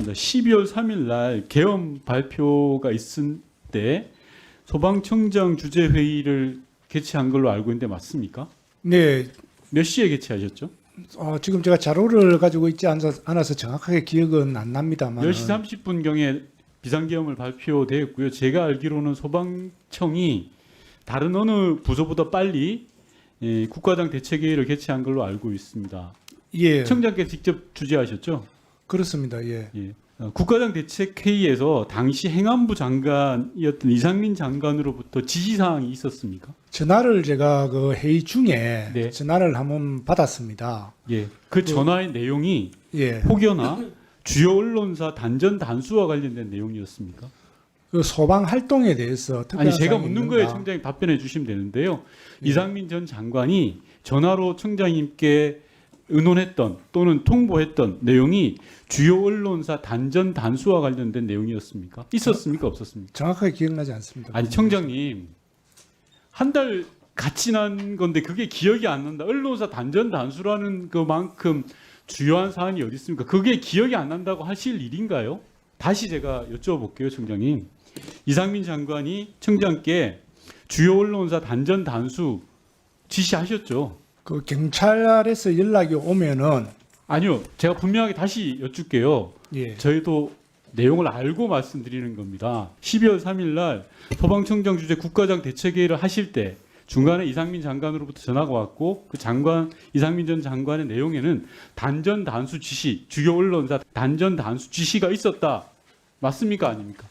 여쭙겠습니다. 12월 3일 날 계엄 발표가 있을 때 소방청장 주재 회의를 개최한 걸로 알고 있는데 맞습니까? 네, 몇 시에 개최하셨죠? 지금 제가 자료를 가지고 있지 않아서 정확하게 기억은 안 납니다만 10시 30분경에 비상계엄을 발표되었고요. 제가 알기로는 소방청이 다른 어느 부서보다 빨리 국가장 대책회의를 개최한 걸로 알고 있습니다. 예, 청장께서 직접 주재하셨죠? 그렇습니다. 예. 예. 국가장 대책회의에서 당시 행안부 장관이었던 이상민 장관으로부터 지시사항이 있었습니까? 전화를 제가 그 회의 중에 네. 전화를 한번 받았습니다. 예. 그 전화의 내용이 예, 혹여나 주요 언론사 단전 단수와 관련된 내용이었습니까? 그 소방 활동에 대해서 특별한 아니 제가 사항이 묻는 있는가? 거에 청장님 답변해 주시면 되는데요. 예. 이상민 전 장관이 전화로 청장님께 의논했던 또는 통보했던 내용이 주요 언론사 단전 단수와 관련된 내용이었습니까? 있었습니까? 없었습니까? 정확하게 기억나지 않습니다. 아니 청장님 한 달 같이 난 건데 그게 기억이 안 난다. 언론사 단전 단수라는 그만큼 주요한 사안이 어디 있습니까? 그게 기억이 안 난다고 하실 일인가요? 다시 제가 여쭤볼게요, 청장님. 이상민 장관이 청장께 주요 언론사 단전 단수 지시하셨죠? 그 경찰에서 연락이 오면은 아니요, 제가 분명하게 다시 여쭙게요. 예, 저희도 내용을 알고 말씀드리는 겁니다. 12월 3일 날 소방청장 주재 국가장 대책회의를 하실 때 중간에 이상민 장관으로부터 전화가 왔고 그 장관 이상민 전 장관의 내용에는 단전 단수 지시, 주요 언론사 단전 단수 지시가 있었다. 맞습니까? 아닙니까?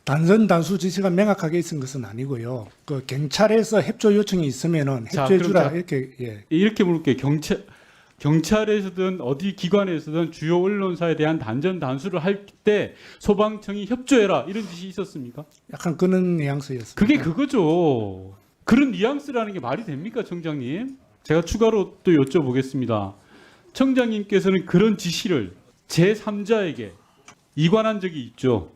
단선 단수 지시가 명확하게 있은 것은 아니고요. 그 경찰에서 협조 요청이 있으면은 자, 협조해 주라 그럼 이렇게 예. 이렇게 물을게요. 경찰에서든 어디 기관에서든 주요 언론사에 대한 단전 단수를 할 때 소방청이 협조해라 이런 지시 있었습니까? 약간 그런 뉘앙스였습니다. 그게 그거죠. 그런 뉘앙스라는 게 말이 됩니까, 청장님? 제가 추가로 또 여쭤보겠습니다. 청장님께서는 그런 지시를 제3자에게 이관한 적이 있죠.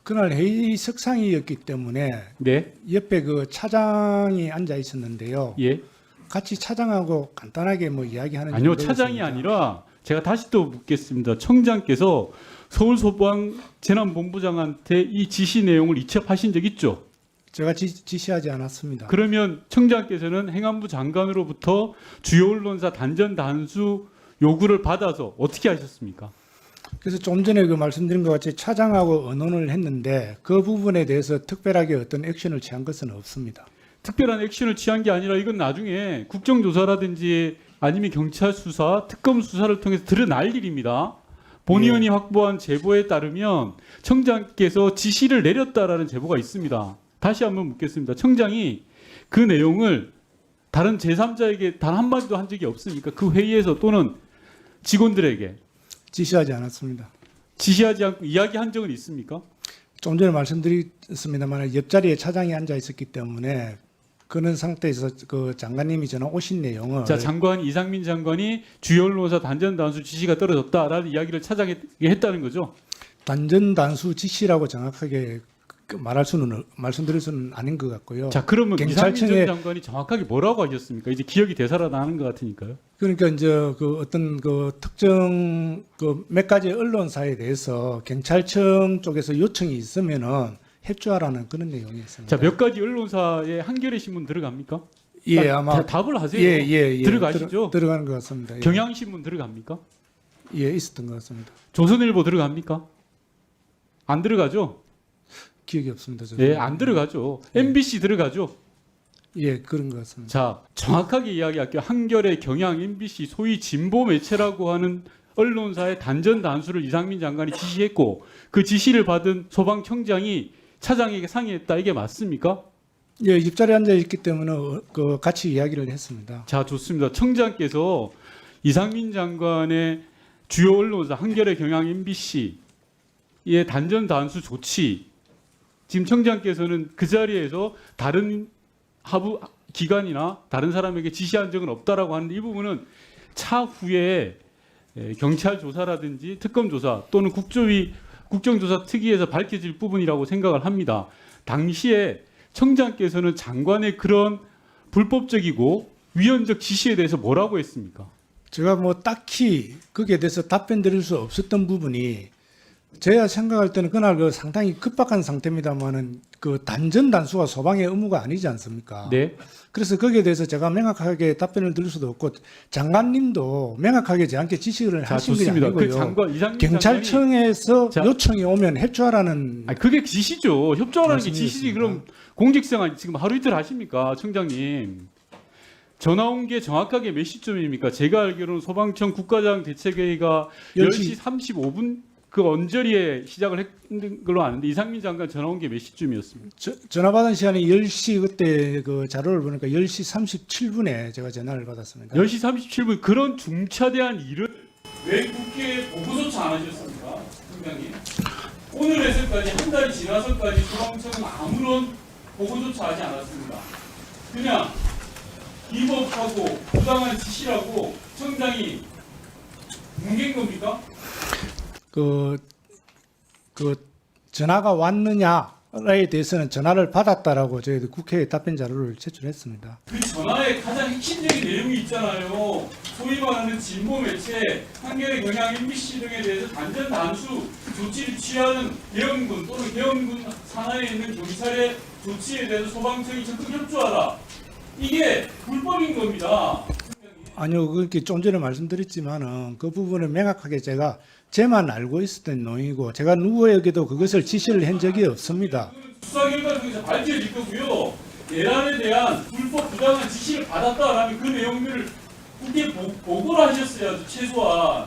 그날 회의석상이었기 때문에 네, 옆에 그 차장이 앉아 있었는데요. 예. 같이 차장하고 간단하게 뭐 이야기하는 아니요, 정도였습니다. 차장이 아니라 제가 다시 또 묻겠습니다. 청장께서 서울소방재난본부장한테 이 지시 내용을 이첩하신 적 있죠? 제가 지시하지 않았습니다. 그러면 청장께서는 행안부 장관으로부터 주요 언론사 단전 단수 요구를 받아서 어떻게 하셨습니까? 그래서 좀 전에 그 말씀드린 것 같이 차장하고 의논을 했는데 그 부분에 대해서 특별하게 어떤 액션을 취한 것은 없습니다. 특별한 액션을 취한 게 아니라 이건 나중에 국정조사라든지 아니면 경찰 수사, 특검 수사를 통해서 드러날 일입니다. 본 예. 의원이 확보한 제보에 따르면 청장께서 지시를 내렸다라는 제보가 있습니다. 다시 한번 묻겠습니다. 청장이 그 내용을 다른 제3자에게 단 한마디도 한 적이 없습니까? 그 회의에서 또는 직원들에게 지시하지 않았습니다. 지시하지 않고 이야기한 적은 있습니까? 좀 전에 말씀드렸습니다만 옆자리에 차장이 앉아 있었기 때문에 그런 상태에서 그 장관님이 전화 오신 내용을 자, 이상민 장관이 주요 언론사 단전 단수 지시가 떨어졌다라는 이야기를 차장에게 했다는 거죠. 단전 단수 지시라고 정확하게 말씀드릴 수는 아닌 것 같고요. 자, 그러면 이상민 전 경찰청에 장관이 정확하게 뭐라고 하셨습니까? 이제 기억이 되살아나는 것 같으니까요. 그러니까 이제 그 어떤 그 특정 그 몇 가지 언론사에 대해서 경찰청 쪽에서 요청이 있으면은 협조하라는 그런 내용이었습니다. 자, 몇 가지 언론사에 한겨레 신문 들어갑니까? 예, 아마 답을 하세요. 예. 들어가시죠? 들어가는 것 같습니다. 예. 경향신문 들어갑니까? 예, 있었던 것 같습니다. 조선일보 들어갑니까? 안 들어가죠? 기억이 없습니다. 저도. 예, 안 들어가죠. MBC 들어가죠. 예, 그런 것 같습니다. 자, 정확하게 이야기할게요. 한겨레, 경향, MBC 소위 진보 매체라고 하는 언론사의 단전 단수를 이상민 장관이 지시했고 그 지시를 받은 소방청장이 차장에게 상의했다. 이게 맞습니까? 예, 옆자리에 앉아 있기 때문에 그 같이 이야기를 했습니다. 자, 좋습니다. 청장께서 이상민 장관의 주요 언론사 한겨레, 경향, MBC의 단전 단수 조치 지금 청장께서는 그 자리에서 다른 하부 기관이나 다른 사람에게 지시한 적은 없다라고 하는데 이 부분은 차후에 경찰 조사라든지 특검 조사 또는 국정조사 특위에서 밝혀질 부분이라고 생각을 합니다. 당시에 청장께서는 장관의 그런 불법적이고 위헌적 지시에 대해서 뭐라고 했습니까? 제가 뭐 딱히 거기에 대해서 답변 드릴 수 없었던 부분이 제가 생각할 때는 그날 그 상당히 급박한 상태입니다만은 그 단전 단수가 소방의 의무가 아니지 않습니까? 네. 그래서 거기에 대해서 제가 명확하게 답변을 드릴 수도 없고 장관님도 명확하게 저한테 지시를 자, 하신 게 좋습니다. 아니고요. 그 장관 이상민 장관이 경찰청에서 자. 요청이 오면 협조하라는 아니, 그게 지시죠. 협조하라는 게 지시지. 말씀이었습니다. 그럼 공직생활 지금 하루 이틀 하십니까, 청장님? 전화 온 게 정확하게 몇 시쯤입니까? 제가 알기로는 소방청 국가장 대책회의가 10시 35분 그 언저리에 시작을 했는 걸로 아는데 이상민 장관 전화 온 게 몇 시쯤이었습니까? 전화 받은 시간이 10시 그때 그 자료를 보니까 10시 37분에 제가 전화를 받았습니다. 10시 37분 그런 중차대한 일을 왜 국회에 보고조차 안 하셨습니까, 청장님? 오늘에서까지 한 달이 지나서까지 소방청은 아무런 보고조차 하지 않았습니다. 그냥 비법하고 부당한 지시라고 청장이 뭉갠 겁니까? 그 전화가 왔느냐에 대해서는 전화를 받았다라고 저희도 국회에 답변 자료를 제출했습니다. 그 전화에 가장 핵심적인 내용이 있잖아요. 소위 말하는 진보 매체, 한겨레 경향 MBC 등에 대해서 단전 단수 조치를 취하는 계엄군 또는 계엄군 산하에 있는 경찰의 조치에 대해서 소방청이 적극 협조하라. 이게 불법인 겁니다. 아니요, 그렇게 좀 전에 말씀드렸지만은 그 부분은 명확하게 제만 알고 있었던 내용이고 제가 누구에게도 그것을 지시를 한 적이 없습니다. 수사 결과 중에서 밝혀질 거고요. 내란에 대한 불법 부당한 지시를 받았다라는 그 내용들을 국회에 보고를 하셨어야죠, 최소한.